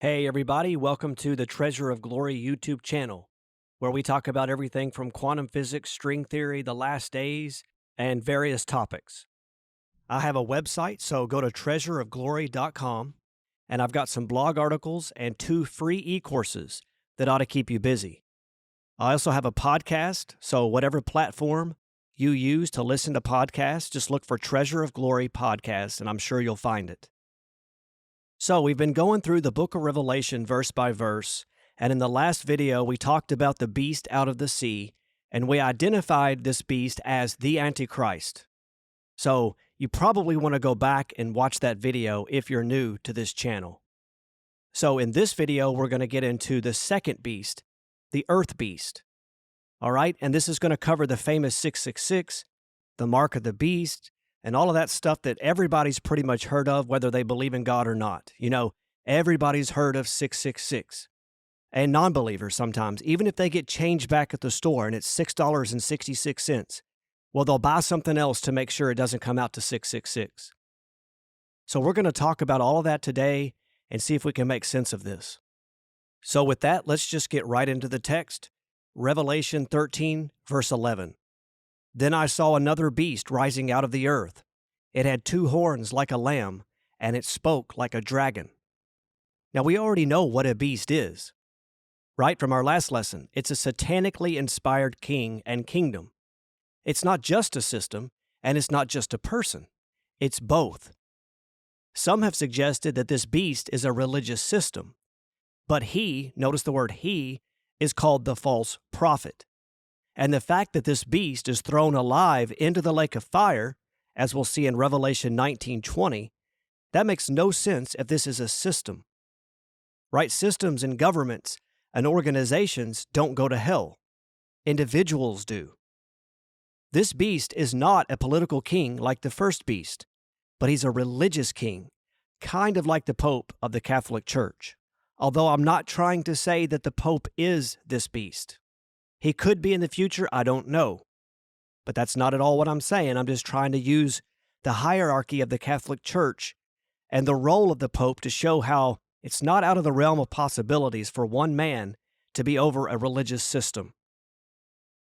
Hey, everybody, welcome to the Treasure of Glory YouTube channel, where we talk about everything from quantum physics, string theory, the last days, and various topics. I have a website, so go to treasureofglory.com, and I've got some blog articles and 2 free e-courses that ought to keep you busy. I also have a podcast, so whatever platform you use to listen to podcasts, just look for Treasure of Glory podcast, and I'm sure you'll find it. So, we've been going through the book of Revelation verse by verse, and in the last video, we talked about the beast out of the sea, and we identified this beast as the Antichrist. So, you probably want to go back and watch that video if you're new to this channel. So, in this video, we're going to get into the second beast, the earth beast. All right, and this is going to cover the famous 666, the mark of the beast, and all of that stuff that everybody's pretty much heard of, whether they believe in God or not. You know, everybody's heard of 666. And non-believers sometimes, even if they get change back at the store and it's $6.66, well, they'll buy something else to make sure it doesn't come out to 666. So we're going to talk about all of that today and see if we can make sense of this. So with that, let's just get right into the text. Revelation 13, verse 11. Then I saw another beast rising out of the earth. It had 2 horns like a lamb, and it spoke like a dragon. Now, we already know what a beast is, right, from our last lesson. It's a satanically inspired king and kingdom. It's not just a system, and it's not just a person. It's both. Some have suggested that this beast is a religious system, but he, notice the word he, is called the false prophet. And the fact that this beast is thrown alive into the lake of fire, as we'll see in Revelation 19:20, that makes no sense if this is a system. Right? Systems and governments and organizations don't go to hell. Individuals do. This beast is not a political king like the first beast, but he's a religious king, kind of like the Pope of the Catholic Church. Although I'm not trying to say that the Pope is this beast. He could be in the future, I don't know. But that's not at all what I'm saying. I'm just trying to use the hierarchy of the Catholic Church and the role of the Pope to show how it's not out of the realm of possibilities for one man to be over a religious system.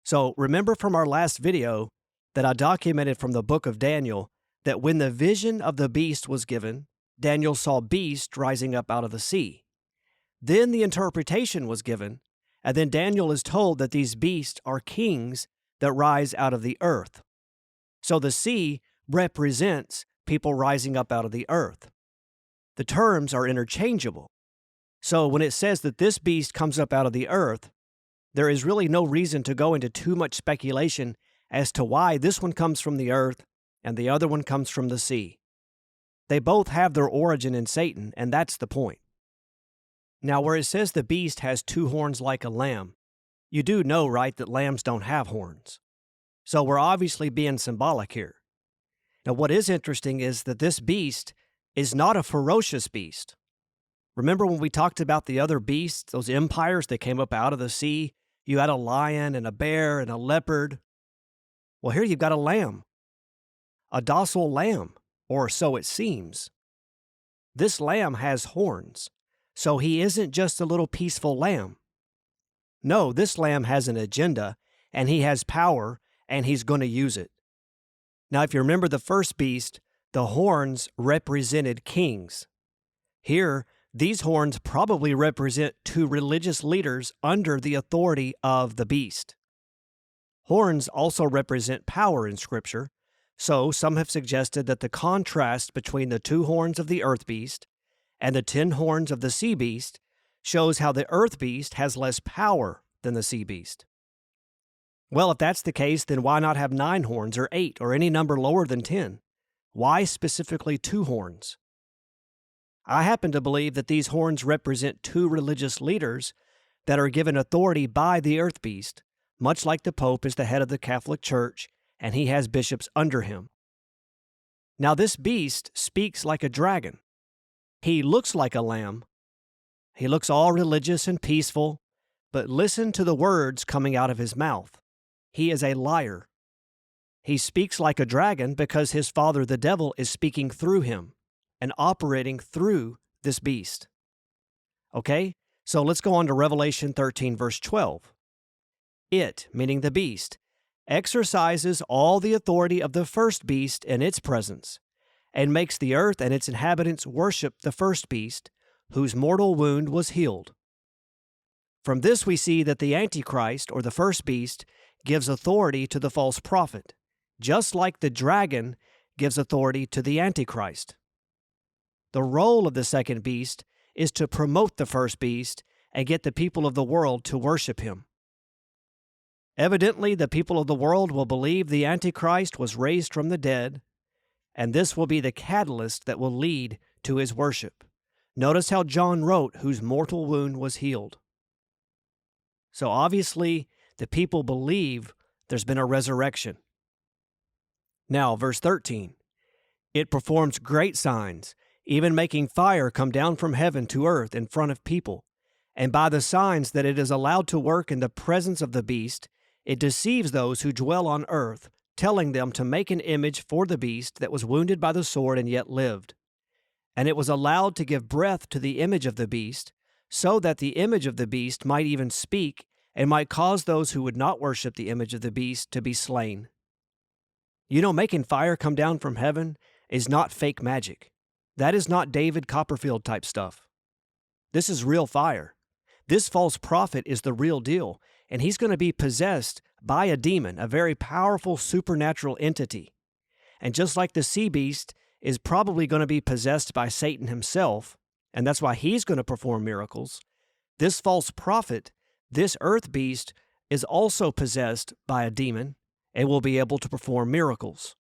So remember from our last video that I documented from the book of Daniel that when the vision of the beast was given, Daniel saw beast rising up out of the sea. Then the interpretation was given, and then Daniel is told that these beasts are kings that rise out of the earth. So the sea represents people rising up out of the earth. The terms are interchangeable. So when it says that this beast comes up out of the earth, there is really no reason to go into too much speculation as to why this one comes from the earth and the other one comes from the sea. They both have their origin in Satan, and that's the point. Now, where it says the beast has 2 horns like a lamb, you do know, right, that lambs don't have horns. So we're obviously being symbolic here. Now, what is interesting is that this beast is not a ferocious beast. Remember when we talked about the other beasts, those empires that came up out of the sea? You had a lion and a bear and a leopard. Well, here you've got a lamb, a docile lamb, or so it seems. This lamb has horns. So he isn't just a little peaceful lamb. No, this lamb has an agenda, and he has power, and he's going to use it. Now, if you remember the first beast, the horns represented kings. Here, these horns probably represent 2 religious leaders under the authority of the beast. Horns also represent power in Scripture, so some have suggested that the contrast between the 2 horns of the earth beast and the 10 horns of the sea beast shows how the earth beast has less power than the sea beast. Well, if that's the case, then why not have 9 horns or 8 or any number lower than 10? Why specifically 2 horns? I happen to believe that these horns represent 2 religious leaders that are given authority by the earth beast, much like the Pope is the head of the Catholic Church and he has bishops under him. Now, this beast speaks like a dragon. He looks like a lamb. He looks all religious and peaceful, but listen to the words coming out of his mouth. He is a liar. He speaks like a dragon because his father, the devil, is speaking through him and operating through this beast. Okay? So let's go on to Revelation 13, verse 12. It, meaning the beast, exercises all the authority of the first beast in its presence, and makes the earth and its inhabitants worship the first beast, whose mortal wound was healed. From this we see that the Antichrist, or the first beast, gives authority to the false prophet, just like the dragon gives authority to the Antichrist. The role of the second beast is to promote the first beast and get the people of the world to worship him. Evidently, the people of the world will believe the Antichrist was raised from the dead, and this will be the catalyst that will lead to his worship. Notice how John wrote, whose mortal wound was healed. So obviously, the people believe there's been a resurrection. Now, verse 13. It performs great signs, even making fire come down from heaven to earth in front of people. And by the signs that it is allowed to work in the presence of the beast, it deceives those who dwell on earth, telling them to make an image for the beast that was wounded by the sword and yet lived. And it was allowed to give breath to the image of the beast, so that the image of the beast might even speak and might cause those who would not worship the image of the beast to be slain. You know, making fire come down from heaven is not fake magic. That is not David Copperfield type stuff. This is real fire. This false prophet is the real deal, and he's going to be possessed by a demon, a very powerful supernatural entity. And just like the sea beast is probably going to be possessed by Satan himself, and that's why he's going to perform miracles, this false prophet, this earth beast, is also possessed by a demon and will be able to perform miracles.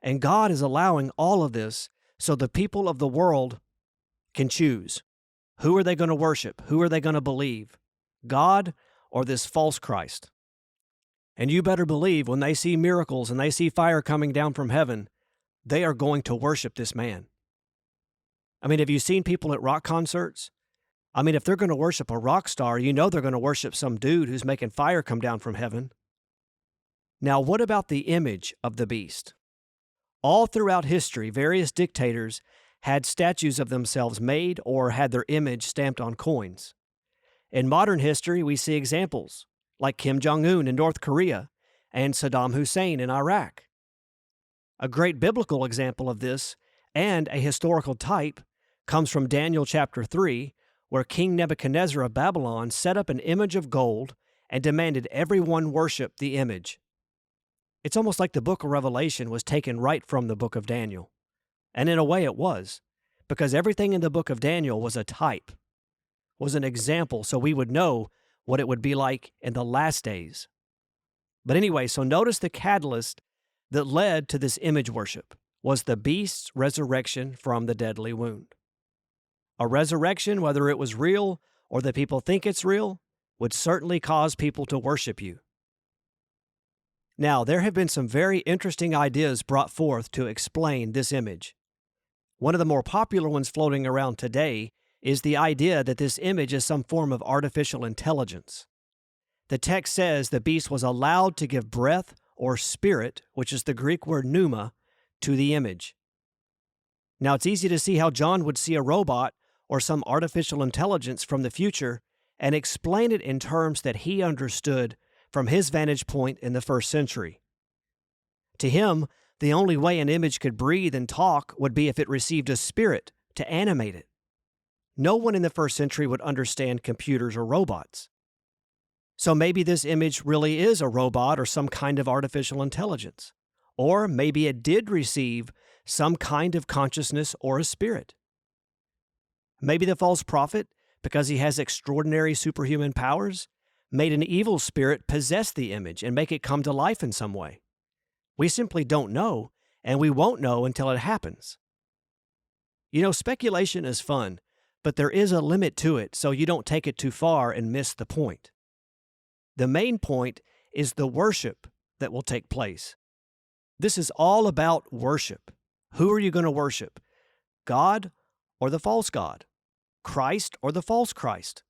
And God is allowing all of this so the people of the world can choose. Who are they going to worship? Who are they going to believe? God or this false Christ? And you better believe when they see miracles and they see fire coming down from heaven, they are going to worship this man. I mean, have you seen people at rock concerts? I mean, if they're going to worship a rock star, you know they're going to worship some dude who's making fire come down from heaven. Now, what about the image of the beast? All throughout history, various dictators had statues of themselves made or had their image stamped on coins. In modern history, we see examples like Kim Jong-un in North Korea and Saddam Hussein in Iraq. A great biblical example of this, and a historical type, comes from Daniel chapter 3, where King Nebuchadnezzar of Babylon set up an image of gold and demanded everyone worship the image. It's almost like the book of Revelation was taken right from the book of Daniel. And in a way it was, because everything in the book of Daniel was a type, was an example, so we would know what it would be like in the last days. But anyway, so notice the catalyst that led to this image worship was the beast's resurrection from the deadly wound. A resurrection, whether it was real or that people think it's real, would certainly cause people to worship you. Now, there have been some very interesting ideas brought forth to explain this image. One of the more popular ones floating around today is the idea that this image is some form of artificial intelligence. The text says the beast was allowed to give breath or spirit, which is the Greek word pneuma, to the image. Now, it's easy to see how John would see a robot or some artificial intelligence from the future and explain it in terms that he understood from his vantage point in the first century. To him, the only way an image could breathe and talk would be if it received a spirit to animate it. No one in the first century would understand computers or robots. So maybe this image really is a robot or some kind of artificial intelligence. Or maybe it did receive some kind of consciousness or a spirit. Maybe the false prophet, because he has extraordinary superhuman powers, made an evil spirit possess the image and make it come to life in some way. We simply don't know, and we won't know until it happens. You know, speculation is fun, but there is a limit to it, so you don't take it too far and miss the point. The main point is the worship that will take place. This is all about worship. Who are you going to worship? God or the false God? Christ or the false Christ?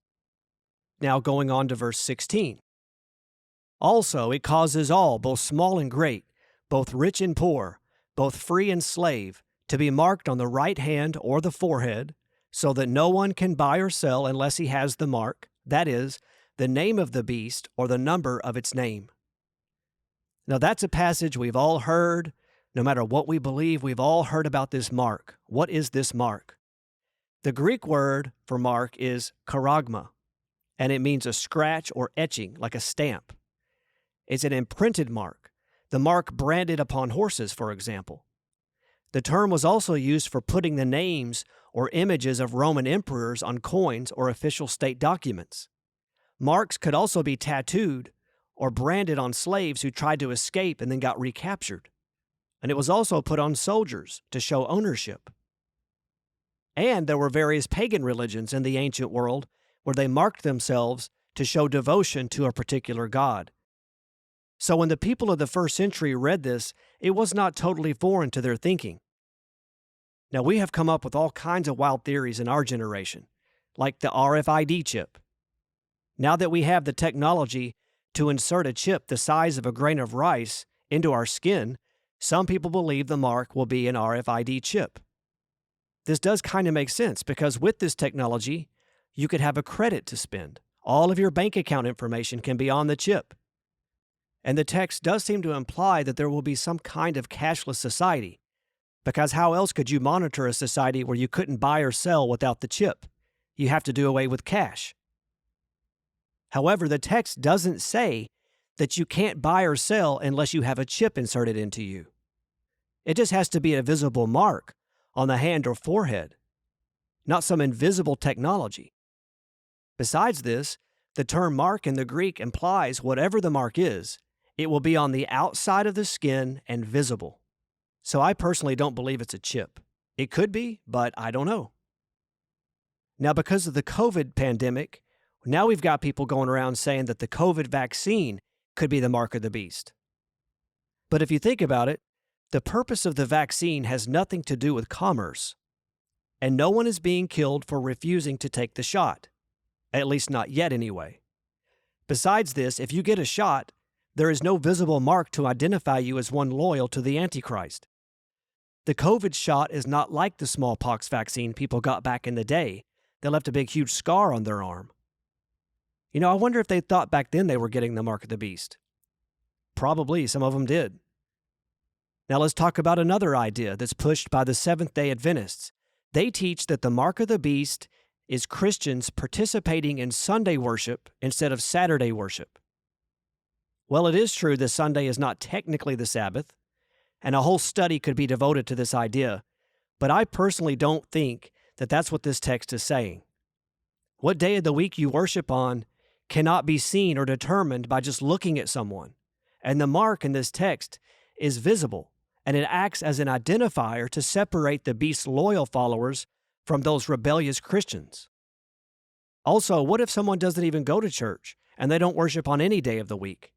Now going on to verse 16. Also it causes all, both small and great, both rich and poor, both free and slave, to be marked on the right hand or the forehead, so that no one can buy or sell unless he has the mark, that is, the name of the beast or the number of its name. Now, that's a passage we've all heard. No matter what we believe, we've all heard about this mark. What is this mark? The Greek word for mark is charagma, and it means a scratch or etching, like a stamp. It's an imprinted mark, the mark branded upon horses, for example. The term was also used for putting the names or images of Roman emperors on coins or official state documents. Marks could also be tattooed or branded on slaves who tried to escape and then got recaptured. And it was also put on soldiers to show ownership. And there were various pagan religions in the ancient world where they marked themselves to show devotion to a particular god. So when the people of the first century read this, it was not totally foreign to their thinking. Now, we have come up with all kinds of wild theories in our generation, like the RFID chip. Now that we have the technology to insert a chip the size of a grain of rice into our skin, some people believe the mark will be an RFID chip. This does kind of make sense because with this technology, you could have a credit to spend. All of your bank account information can be on the chip. And the text does seem to imply that there will be some kind of cashless society, because how else could you monitor a society where you couldn't buy or sell without the chip? You have to do away with cash. However, the text doesn't say that you can't buy or sell unless you have a chip inserted into you. It just has to be a visible mark on the hand or forehead, not some invisible technology. Besides this, the term mark in the Greek implies whatever the mark is, it will be on the outside of the skin and visible. So I personally don't believe it's a chip. It could be, but I don't know. Now, because of the COVID pandemic, now we've got people going around saying that the COVID vaccine could be the mark of the beast. But if you think about it, the purpose of the vaccine has nothing to do with commerce, and no one is being killed for refusing to take the shot, at least not yet anyway. Besides this, if you get a shot, there is no visible mark to identify you as one loyal to the Antichrist. The COVID shot is not like the smallpox vaccine people got back in the day that left a big, huge scar on their arm. You know, I wonder if they thought back then they were getting the mark of the beast. Probably, some of them did. Now let's talk about another idea that's pushed by the Seventh-day Adventists. They teach that the mark of the beast is Christians participating in Sunday worship instead of Saturday worship. Well, it is true that Sunday is not technically the Sabbath, and a whole study could be devoted to this idea, but I personally don't think that that's what this text is saying. What day of the week you worship on cannot be seen or determined by just looking at someone, and the mark in this text is visible, and it acts as an identifier to separate the beast's loyal followers from those rebellious Christians. Also, what if someone doesn't even go to church and they don't worship on any day of the week?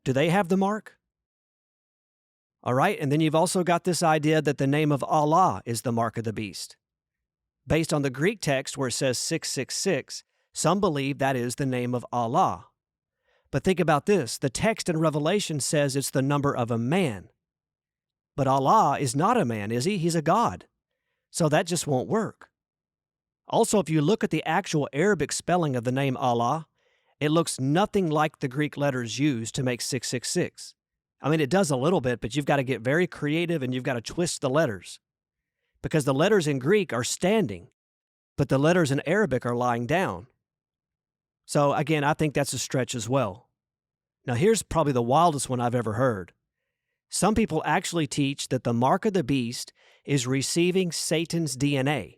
Do they have the mark? All right, and then you've also got this idea that the name of Allah is the mark of the beast. Based on the Greek text where it says 666, some believe that is the name of Allah. But think about this, the text in Revelation says it's the number of a man. But Allah is not a man, is he? He's a god. So that just won't work. Also, if you look at the actual Arabic spelling of the name Allah, it looks nothing like the Greek letters used to make 666. I mean, it does a little bit, but you've got to get very creative and you've got to twist the letters. Because the letters in Greek are standing, but the letters in Arabic are lying down. So again, I think that's a stretch as well. Now here's probably the wildest one I've ever heard. Some people actually teach that the mark of the beast is receiving Satan's DNA.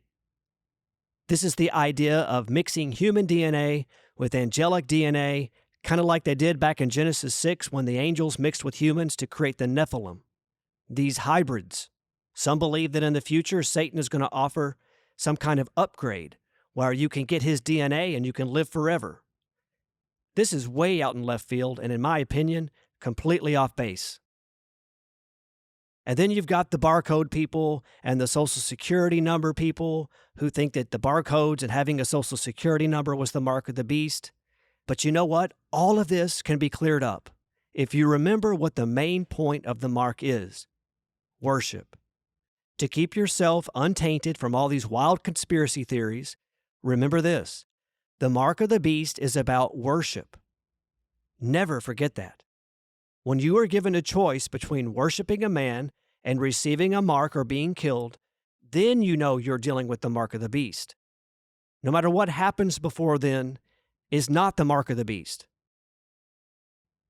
This is the idea of mixing human DNA with angelic DNA, kind of like they did back in Genesis 6 when the angels mixed with humans to create the Nephilim. These hybrids. Some believe that in the future, Satan is going to offer some kind of upgrade where you can get his DNA and you can live forever. This is way out in left field and, in my opinion, completely off base. And then you've got the barcode people and the Social Security number people who think that the barcodes and having a Social Security number was the mark of the beast. But you know what? All of this can be cleared up if you remember what the main point of the mark is: worship. To keep yourself untainted from all these wild conspiracy theories, remember this: the mark of the beast is about worship. Never forget that. When you are given a choice between worshiping a man and receiving a mark or being killed, then you know you're dealing with the mark of the beast. No matter what happens before then is not the mark of the beast.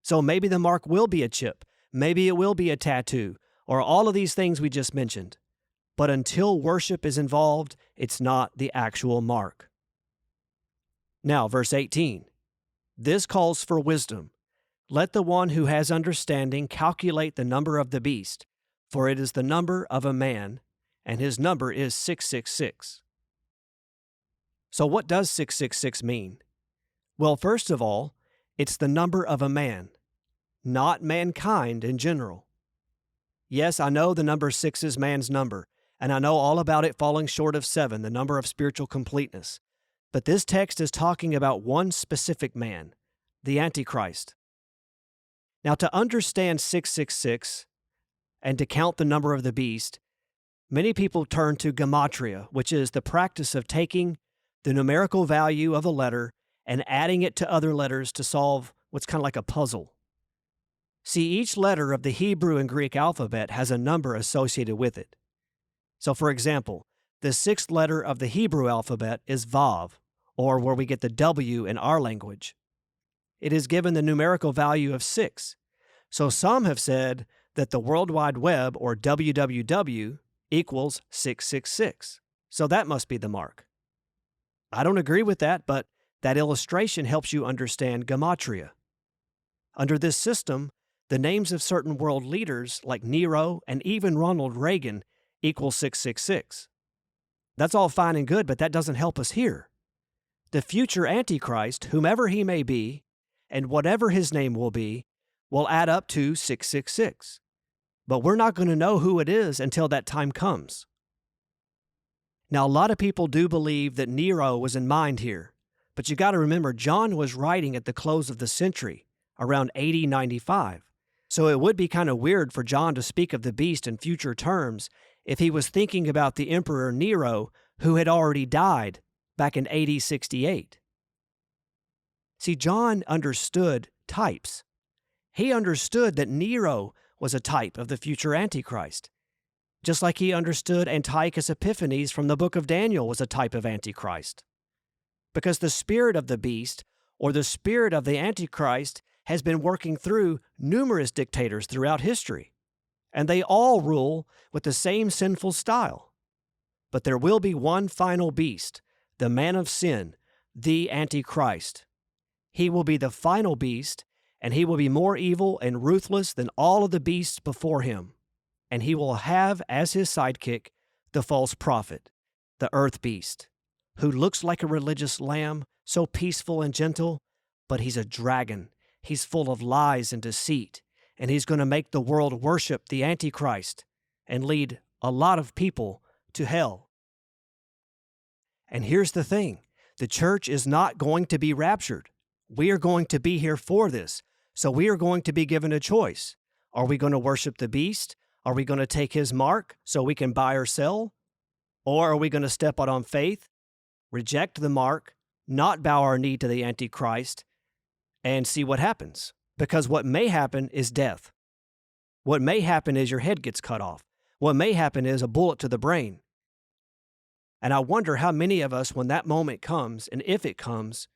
So maybe the mark will be a chip, maybe it will be a tattoo, or all of these things we just mentioned. But until worship is involved, it's not the actual mark. Now, verse 18. This calls for wisdom. Let the one who has understanding calculate the number of the beast, for it is the number of a man, and his number is 666. So what does 666 mean? Well, first of all, it's the number of a man, not mankind in general. Yes, I know the number 6 is man's number, and I know all about it falling short of 7, the number of spiritual completeness. But this text is talking about one specific man, the Antichrist. Now, to understand 666 and to count the number of the beast, many people turn to gematria, which is the practice of taking the numerical value of a letter and adding it to other letters to solve what's kind of like a puzzle. See, each letter of the Hebrew and Greek alphabet has a number associated with it. So, for example, the 6th letter of the Hebrew alphabet is Vav, or where we get the W in our language. It is given the numerical value of 6. So some have said that the World Wide Web, or WWW, equals 666. So that must be the mark. I don't agree with that, but that illustration helps you understand gematria. Under this system, the names of certain world leaders like Nero and even Ronald Reagan equal 666. That's all fine and good, but that doesn't help us here. The future Antichrist, whomever he may be, and whatever his name will add up to 666. But we're not going to know who it is until that time comes. Now, a lot of people do believe that Nero was in mind here, but you got to remember, John was writing at the close of the century, around AD 95. So it would be kind of weird for John to speak of the beast in future terms if he was thinking about the Emperor Nero, who had already died back in AD 68. See, John understood types. He understood that Nero was a type of the future Antichrist, just like he understood Antiochus Epiphanes from the book of Daniel was a type of Antichrist. Because the spirit of the beast, or the spirit of the Antichrist, has been working through numerous dictators throughout history, and they all rule with the same sinful style. But there will be one final beast, the man of sin, the Antichrist. He will be the final beast, and he will be more evil and ruthless than all of the beasts before him. And he will have as his sidekick the false prophet, the earth beast, who looks like a religious lamb, so peaceful and gentle, but he's a dragon. He's full of lies and deceit, and he's going to make the world worship the Antichrist and lead a lot of people to hell. And here's the thing, the church is not going to be raptured. We are going to be here for this, so we are going to be given a choice. Are we going to worship the beast? Are we going to take his mark so we can buy or sell? Or are we going to step out on faith, reject the mark, not bow our knee to the Antichrist, and see what happens? Because what may happen is death. What may happen is your head gets cut off. What may happen is a bullet to the brain. And I wonder how many of us, when that moment comes, and if it comes,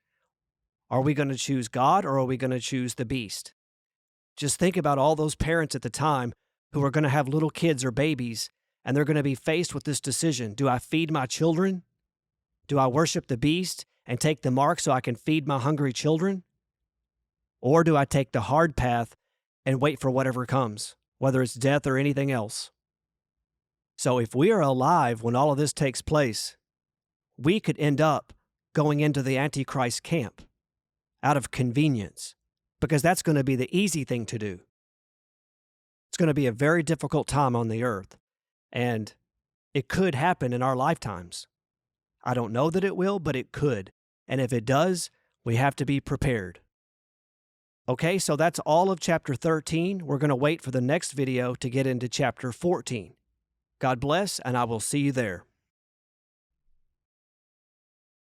are we going to choose God or are we going to choose the beast? Just think about all those parents at the time who are going to have little kids or babies, and they're going to be faced with this decision. Do I feed my children? Do I worship the beast and take the mark so I can feed my hungry children? Or do I take the hard path and wait for whatever comes, whether it's death or anything else? So if we are alive when all of this takes place, we could end up going into the Antichrist camp out of convenience, because that's going to be the easy thing to do. It's going to be a very difficult time on the earth, and it could happen in our lifetimes. I don't know that it will, but it could. And if it does, we have to be prepared. Okay, so that's all of chapter 13. We're going to wait for the next video to get into chapter 14. God bless, and I will see you there.